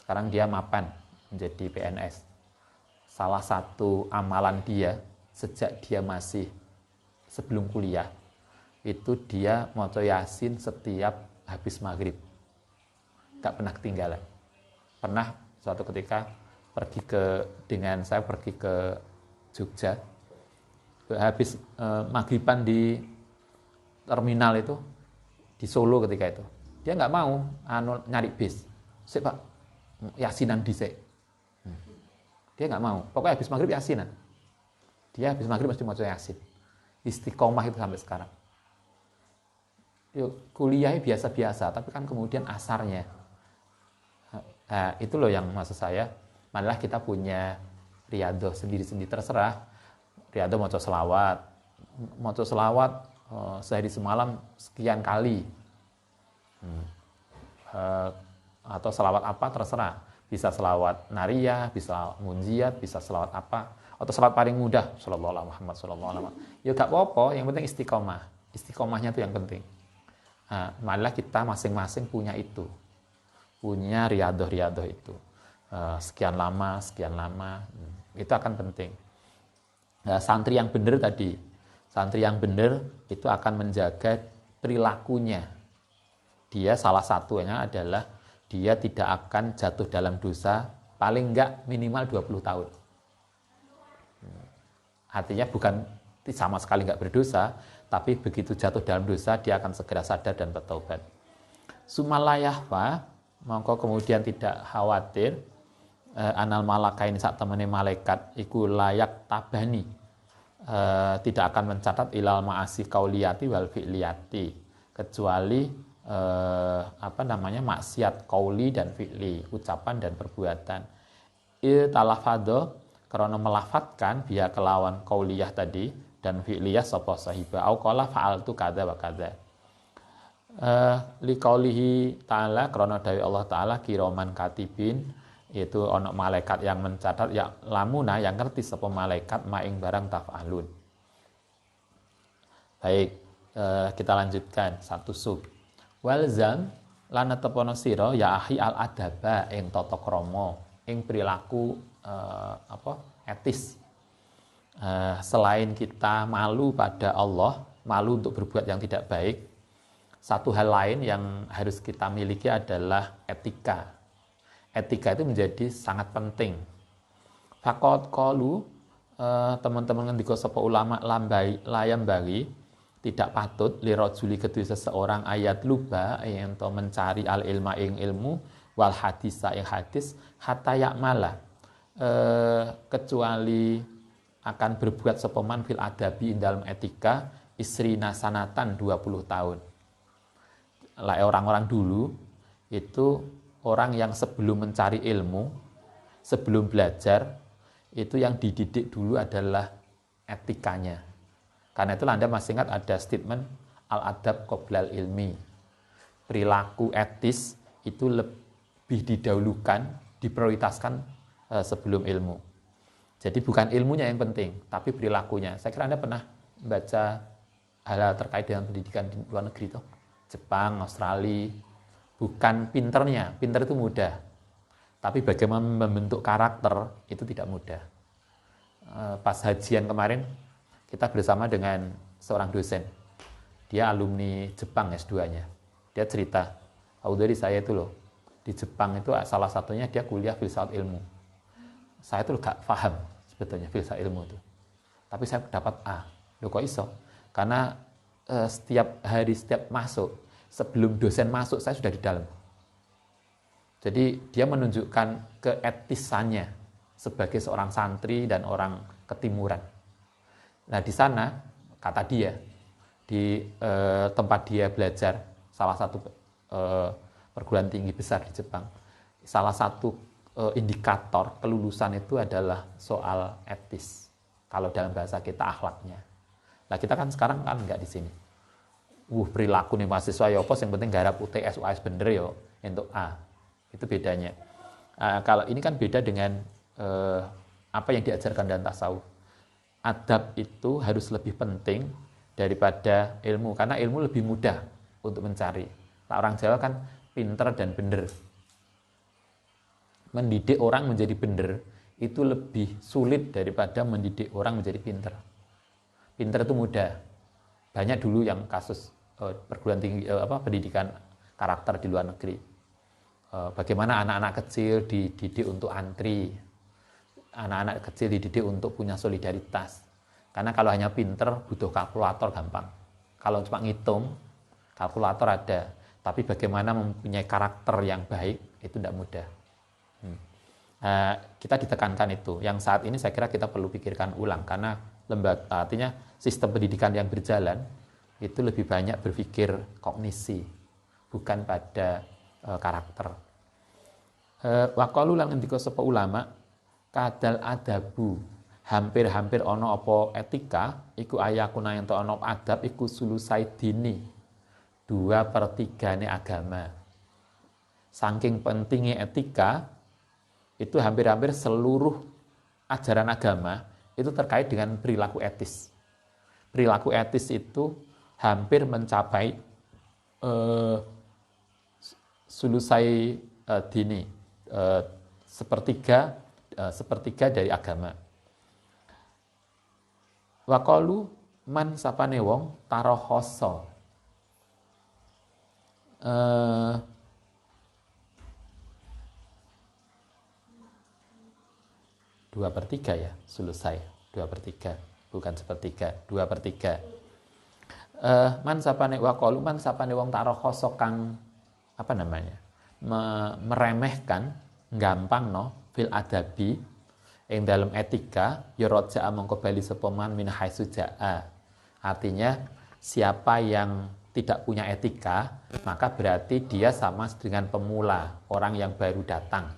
Sekarang dia mapan menjadi PNS. Salah satu amalan dia sejak dia masih sebelum kuliah itu dia maca Yasin setiap habis maghrib. Gak pernah ketinggalan. Pernah suatu ketika saya pergi ke Jogja, habis maghriban di terminal itu di Solo ketika itu. Dia nggak mau nyari bis. Sik Pak, yasinan dhisik. Dia nggak mau. Pokoknya habis maghrib yasinan. Dia habis maghrib mesti mau yasin. Istiqomah itu sampai sekarang. Yuk, kuliahnya biasa-biasa, tapi kan kemudian asarnya. Nah, itu loh yang maksud saya. Malah kita punya riyadhah sendiri-sendiri, terserah. Riyadhah maca selawat sehari semalam sekian kali. Atau selawat apa terserah. Bisa selawat nariyah, bisa munjiat, bisa selawat apa. Atau selawat paling mudah, sallallahu alaihi Muhammad sallallahu alaihi wasallam. Ya gak apa-apa, yang penting istiqomah. Istiqomahnya itu yang penting. Nah, malah kita masing-masing punya itu. Punya riyadhah itu. Sekian lama. Itu akan penting. Nah, santri yang benar tadi. Santri yang benar itu akan menjaga perilakunya. Dia salah satunya adalah dia tidak akan jatuh dalam dosa paling enggak minimal 20 tahun. Artinya bukan sama sekali enggak berdosa, tapi begitu jatuh dalam dosa dia akan segera sadar dan bertaubat. Sumalayahfa, mongko kemudian tidak khawatir anal malakain sak temene malaikat iku layak tabani. Tidak akan mencatat ilal ma'asi qauliyati wal fi'liyati kecuali maksiat qauli dan fi'li, ucapan dan perbuatan. Talafadho karena melafatkan biya kelawan qauliyah tadi dan fi'liyah sapa sahibah au qala fa'altu kadza wa kadza. Li qaulihi ta'ala karena dari Allah taala kiraman katibin, yaitu ono malaikat yang mencatat ya lamuna yang ngerti sapa malaikat maing barang taf'alun. Baik, kita lanjutkan satu sub. Walzam lan tepono sira ya ahi al adaba ing tata krama ing perilaku etis. Selain kita malu pada Allah, malu untuk berbuat yang tidak baik, satu hal lain yang harus kita miliki adalah etika. Etika itu menjadi sangat penting. Faqad qalu teman-teman ngendika sapa ulama layam bagi tidak patut lirajuli kedue seseorang ayat luba yang to mencari al ilma ing ilmu wal hadisa ing hadis hatta yakmala kecuali akan berbuat sapa man fil adabi dalam etika isrina sanatan 20 tahun. Lah orang-orang dulu itu orang yang sebelum mencari ilmu, sebelum belajar, itu yang dididik dulu adalah etikanya. Karena itulah Anda masih ingat ada statement al-adab qoblal ilmi. Perilaku etis itu lebih didahulukan, diprioritaskan sebelum ilmu. Jadi bukan ilmunya yang penting, tapi perilakunya. Saya kira Anda pernah baca hal terkait dengan pendidikan di luar negeri, toh? Jepang, Australia. Bukan pinternya, pinter itu mudah. Tapi bagaimana membentuk karakter itu tidak mudah. Pas hajian kemarin, kita bersama dengan seorang dosen. Dia alumni Jepang S2-nya. Dia cerita, dari saya itu loh, di Jepang itu salah satunya dia kuliah filsafat ilmu. Saya tuh gak paham sebetulnya filsafat ilmu itu. Tapi saya dapat A. Loh kok iso? Karena setiap hari, setiap masuk, sebelum dosen masuk, saya sudah di dalam. Jadi dia menunjukkan keetisannya sebagai seorang santri dan orang ketimuran. Nah di sana, kata dia, di tempat dia belajar, salah satu perguruan tinggi besar di Jepang, salah satu indikator kelulusan itu adalah soal etis. Kalau dalam bahasa kita akhlaknya. Nah kita kan sekarang kan nggak di sini. Perilaku nih mahasiswa ya apa, yang penting garap UTS, UAS bener ya untuk A. Itu bedanya. Kalau ini kan beda dengan apa yang diajarkan dalam tasawuf. Adab itu harus lebih penting daripada ilmu, karena ilmu lebih mudah untuk mencari. Nah, orang Jawa kan pinter dan bener. Mendidik orang menjadi bener itu lebih sulit daripada mendidik orang menjadi pinter. Pinter itu mudah. Banyak dulu yang kasus perguruan tinggi pendidikan karakter di luar negeri. Bagaimana anak-anak kecil dididik untuk antri. Anak-anak kecil dididik untuk punya solidaritas. Karena kalau hanya pinter, butuh kalkulator gampang. Kalau cuma ngitung, kalkulator ada. Tapi bagaimana mempunyai karakter yang baik, itu tidak mudah. Kita ditekankan itu. Yang saat ini saya kira kita perlu pikirkan ulang. Karena lembaga, artinya sistem pendidikan yang berjalan, itu lebih banyak berpikir kognisi, bukan pada karakter. Wa qalu lan ngendika sapa ulama, kadal adabu, hampir-hampir ana apa etika, iku ayakuna ento ana adab iku sulusai dini, 2/3 agama. Saking pentingnya etika, itu hampir-hampir seluruh ajaran agama itu terkait dengan perilaku etis. Perilaku etis itu hampir mencapai sulusai dini, sepertiga dari agama. Wa qalu man sapane wong tarohoso, 2/3 ya, selesai 2/3, bukan sepertiga, 2/3. Man sapane wa qalu man sapane wong tarohoso kang apa namanya? Meremehkan, gampang no fil adabi ing dalam etika ya raja'a mongko bali sapa man min haitsu ja'a. Artinya siapa yang tidak punya etika, maka berarti dia sama dengan pemula, orang yang baru datang,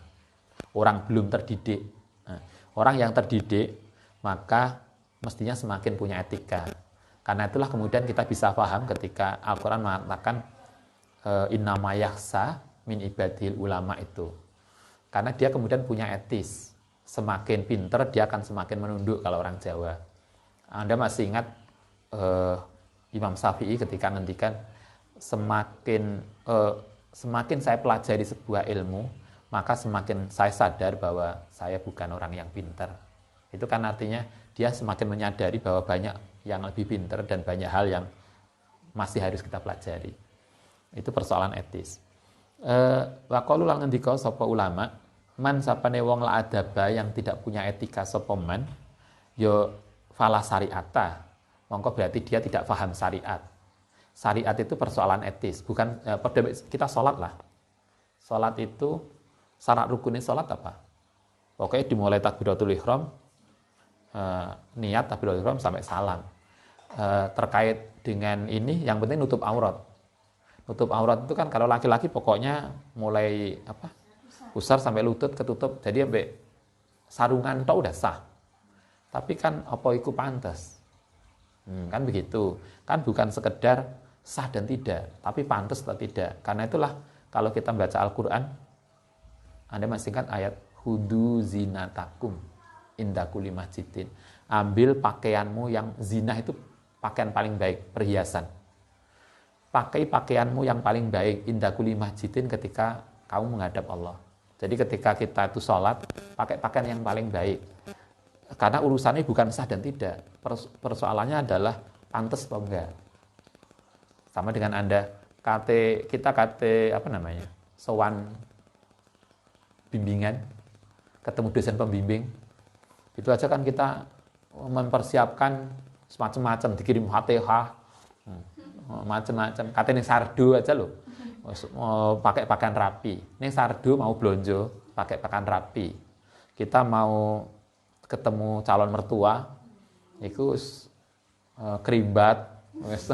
orang belum terdidik. Orang yang terdidik maka mestinya semakin punya etika. Karena itulah kemudian kita bisa paham ketika Al-Quran mengatakan innama yakhsa min ibadil ulama itu. Karena dia kemudian punya etis. Semakin pinter dia akan semakin menunduk kalau orang Jawa. Anda masih ingat Imam Syafi'i ketika ngendikan semakin saya pelajari sebuah ilmu, maka semakin saya sadar bahwa saya bukan orang yang pinter. Itu kan artinya dia semakin menyadari bahwa banyak yang lebih pinter dan banyak hal yang masih harus kita pelajari. Itu persoalan etis. Wa qalu lan ngendika sapa ulama, man sapane wong la adaba yang tidak punya etika sapa man, ya fala syariata. Mongko berarti dia tidak paham syariat. Syariat itu persoalan etis, bukan kita sholat lah. Sholat itu syarat rukunnya sholat apa? Pokoknya dimulai takbiratul ihram, niat takbiratul ihram sampai salam. Terkait dengan ini, yang penting nutup aurat. Nutup aurat itu kan kalau laki-laki pokoknya mulai pusar sampai lutut ketutup, jadi sampai sarungan tok udah sah. Tapi kan apa iku pantes? Kan begitu. Kan bukan sekedar sah dan tidak, tapi pantas atau tidak. Karena itulah kalau kita membaca Al-Quran, Anda masih ingat ayat hudu zinatakum inda kulli masjidin. Ambil pakaianmu yang zina itu pakaian paling baik, perhiasan. Pakai pakaianmu yang paling baik inda kulli masjidin ketika kamu menghadap Allah. Jadi ketika kita itu sholat, pakai pakaian yang paling baik. Karena urusannya bukan sah dan tidak. Persoalannya adalah pantas atau enggak. Sama dengan Anda, kita sowan bimbingan, ketemu dosen pembimbing, itu aja kan kita mempersiapkan semacam-macam, dikirim Fatihah, macam-macam. Katanya sardo aja loh, pakai pakaian rapi. Ini sardo mau blonjo, pakai pakaian rapi. Kita mau ketemu calon mertua, itu keribat,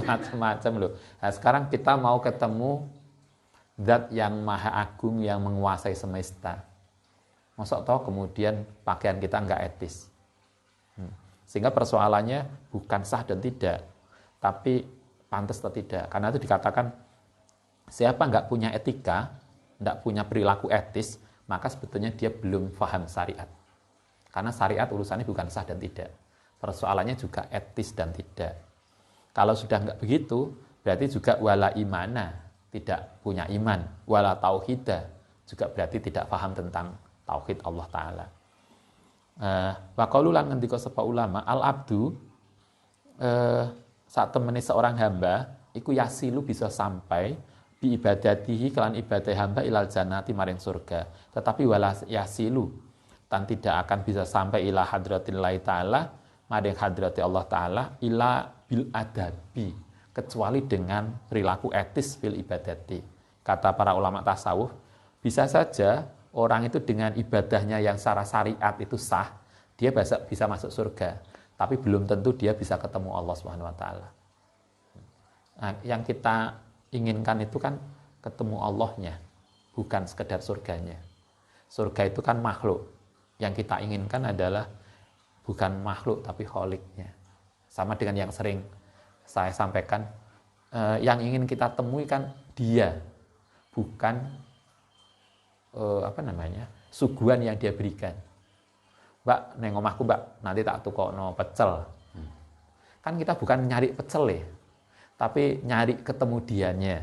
macam-macam loh. Nah, sekarang kita mau ketemu Zat yang maha agung yang menguasai semesta. Masuk toh kemudian pakaian kita nggak etis. Sehingga persoalannya bukan sah dan tidak, tapi pantas atau tidak. Karena itu dikatakan siapa nggak punya etika, nggak punya perilaku etis, maka sebetulnya dia belum paham syariat. Karena syariat urusannya bukan sah dan tidak. Persoalannya juga etis dan tidak. Kalau sudah nggak begitu, berarti juga wala imana, tidak punya iman. Wala tauhida, juga berarti tidak paham tentang tauhid Allah Ta'ala. Wa qalu lan ngendika sapa ulama, al-abdu saat temene seorang hamba iku yasilu bisa sampai bi ibadatihi kelan ibadah hamba ilal jannati maring surga. Tetapi wala yasilu dan tidak akan bisa sampai ila hadratillahi ta'ala maring hadrati Allah Ta'ala ila bil adabi kecuali dengan perilaku etis fil ibadati. Kata para ulama tasawuf, bisa saja orang itu dengan ibadahnya yang secara syariat itu sah, dia bisa masuk surga, tapi belum tentu dia bisa ketemu Allah Subhanahu wa taala. Nah, yang kita inginkan itu kan ketemu Allahnya, bukan sekedar surganya. Surga itu kan makhluk. Yang kita inginkan adalah bukan makhluk tapi kholiknya. Sama dengan yang sering saya sampaikan, yang ingin kita temui kan dia, bukan suguhan yang dia berikan. Mbak, neng omahku mbak, nanti tak tukokno pecel. Kan kita bukan nyari pecel ya, tapi nyari ketemu dianya.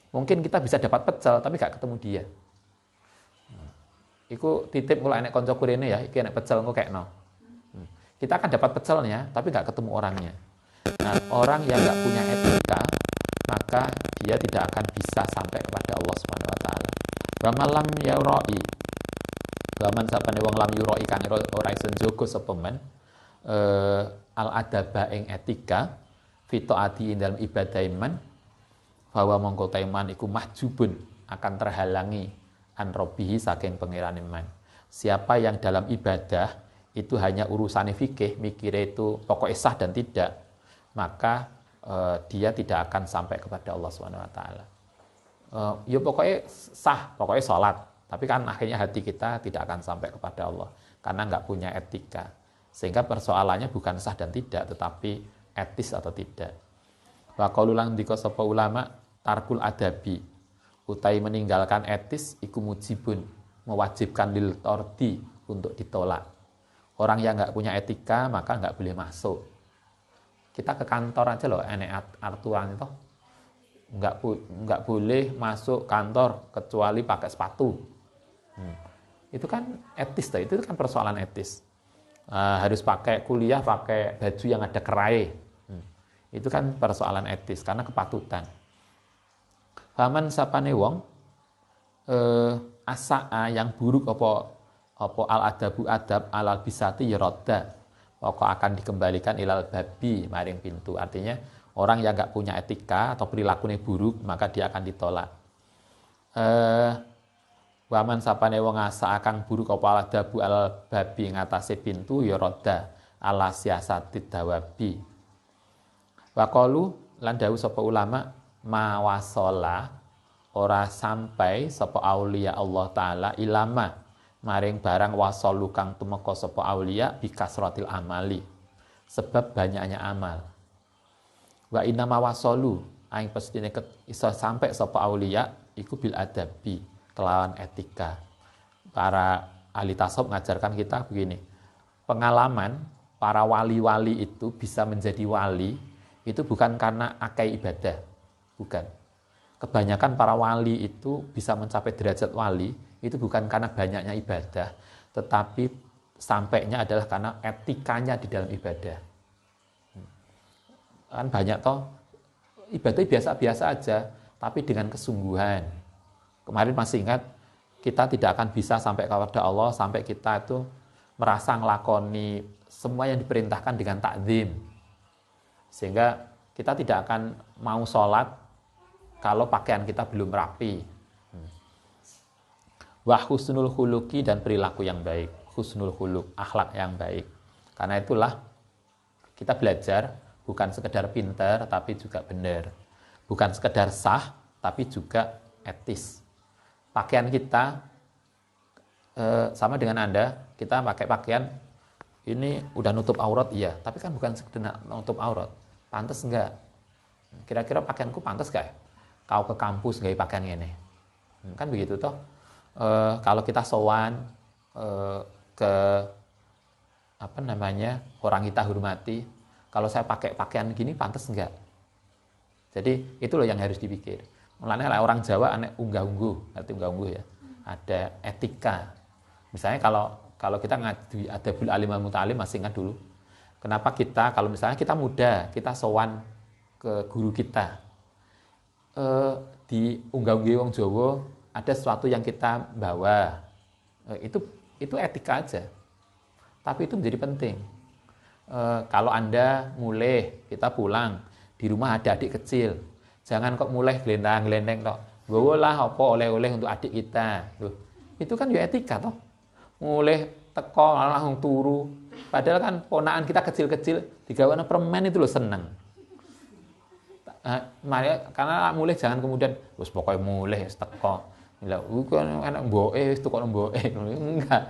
Mungkin kita bisa dapat pecel, tapi gak ketemu dia. Iku titip kalau enek konco kurene ya, iki enek pecel engko kekno. Kita akan dapat pecelnya, tapi gak ketemu orangnya. Nah, orang yang gak punya etika, maka dia tidak akan bisa sampai kepada Allah Subhanahu wa taala. Wa malam yuroi. Wa man sapane wong lam yuroi kang ora iso njogo sapa men al adaba ing etika fitoati dalam ibadah iman bahwa mongko taiman iku mahjubun akan terhalangi an robbihi saking pangeran iman. Siapa yang dalam ibadah itu hanya urusan fikih, mikirnya itu pokoknya sah dan tidak, maka dia tidak akan sampai kepada Allah Subhanahu wa taala. Ya pokoknya sah, pokoknya sholat, tapi kan akhirnya hati kita tidak akan sampai kepada Allah karena nggak punya etika. Sehingga persoalannya bukan sah dan tidak, tetapi etis atau tidak. Wa qaululan dika sapa ulama tarkul adabi utai meninggalkan etis iku mujibun mewajibkan lil tordi untuk ditolak. Orang yang nggak punya etika maka nggak boleh masuk. Kita ke kantor aja loh, enek aturan itu nggak boleh masuk kantor kecuali pakai sepatu. Itu kan etis, itu kan persoalan etis. Harus pakai kuliah pakai baju yang ada kerai. Itu kan persoalan etis karena kepatutan. Faman sapane wong asaa yang buruk apa al adabu adab alal bisati yarodda pokok akan dikembalikan ilal babi maring pintu. Artinya orang yang nggak punya etika atau perilakunya buruk maka dia akan ditolak. Waman sapane wong asa kang buruk apa al adabu al babi ngatasé pintu yarodda ala siasatid dawabi. Waqalu lan dawuh sapa ulama mawasola ora sampai sapa aulia Allah taala ilama maring barang wasolu kang tumeka sapa aulia bikasratil amali sebab banyaknya amal. Wa inna mawasolu aing pestine iso sampai sapa aulia iku bil adabi kelawan etika. Para ahli tasawuf ngajarkan kita begini. Pengalaman para wali-wali itu bisa menjadi wali itu bukan karena akeh ibadah, bukan. Kebanyakan para wali itu bisa mencapai derajat wali itu bukan karena banyaknya ibadah, tetapi sampainya adalah karena etikanya di dalam ibadah. Kan banyak toh ibadah biasa-biasa aja, tapi dengan kesungguhan. Kemarin masih ingat, kita tidak akan bisa sampai kepada Allah sampai kita itu merasa ngelakoni semua yang diperintahkan dengan takzim. Sehingga kita tidak akan mau sholat kalau pakaian kita belum rapi. Wa husnul khuluqi dan perilaku yang baik. Husnul khuluq, akhlak yang baik. Karena itulah kita belajar bukan sekedar pintar tapi juga benar. Bukan sekedar sah tapi juga etis. Pakaian kita sama dengan Anda, kita pakai pakaian ini udah nutup aurat, iya, tapi kan bukan sekedar nutup aurat. Pantas enggak? Kira-kira pakaianku pantas enggak? Kau ke kampus gaya pakaian ini, kan begitu toh? Kalau kita sowan ke orang kita hormati, kalau saya pakai pakaian gini pantas enggak? Jadi itu loh yang harus dipikir. Mulanya orang Jawa aneh unggah-ungguh, arti unggah-ungguh ya. Ada etika. Misalnya kalau kita ngaji adabul alim wal muta'alim masih ingat dulu. Kenapa kita kalau misalnya kita muda, kita sowan ke guru kita. Di unggah-ungguh wong Jawa ada sesuatu yang kita bawa. Itu etika aja. Tapi itu menjadi penting. Kalau Anda mulai kita pulang, Di rumah ada adik kecil, jangan kok mulai gelendang-gelendeng tok. Nggawa lah apa oleh-oleh untuk adik kita. Loh, itu kan ya etika toh. Mulai teko langsung turu. Padahal kan ponakan kita kecil-kecil digawana permen itu loh seneng. Karena mulai jangan kemudian wis pokoke mulai wis teko. Lah kan enak mboke wis teko mboke. Enggak.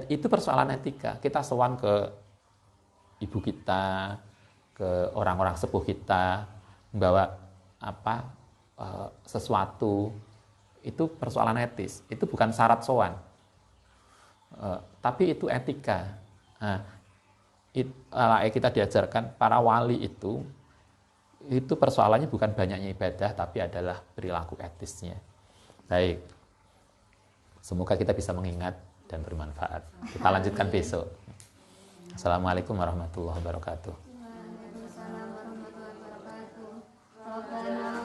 Itu persoalan etika. Kita sowan ke ibu kita, ke orang-orang sepuh kita, membawa sesuatu, itu persoalan etis. Itu bukan syarat sowan, tapi itu etika. Kita diajarkan para wali itu persoalannya bukan banyaknya ibadah, tapi adalah perilaku etisnya. Baik, semoga kita bisa mengingat dan bermanfaat. Kita lanjutkan besok. Assalamualaikum warahmatullahi wabarakatuh. Waalaikumsalam warahmatullahi wabarakatuh. Rabbana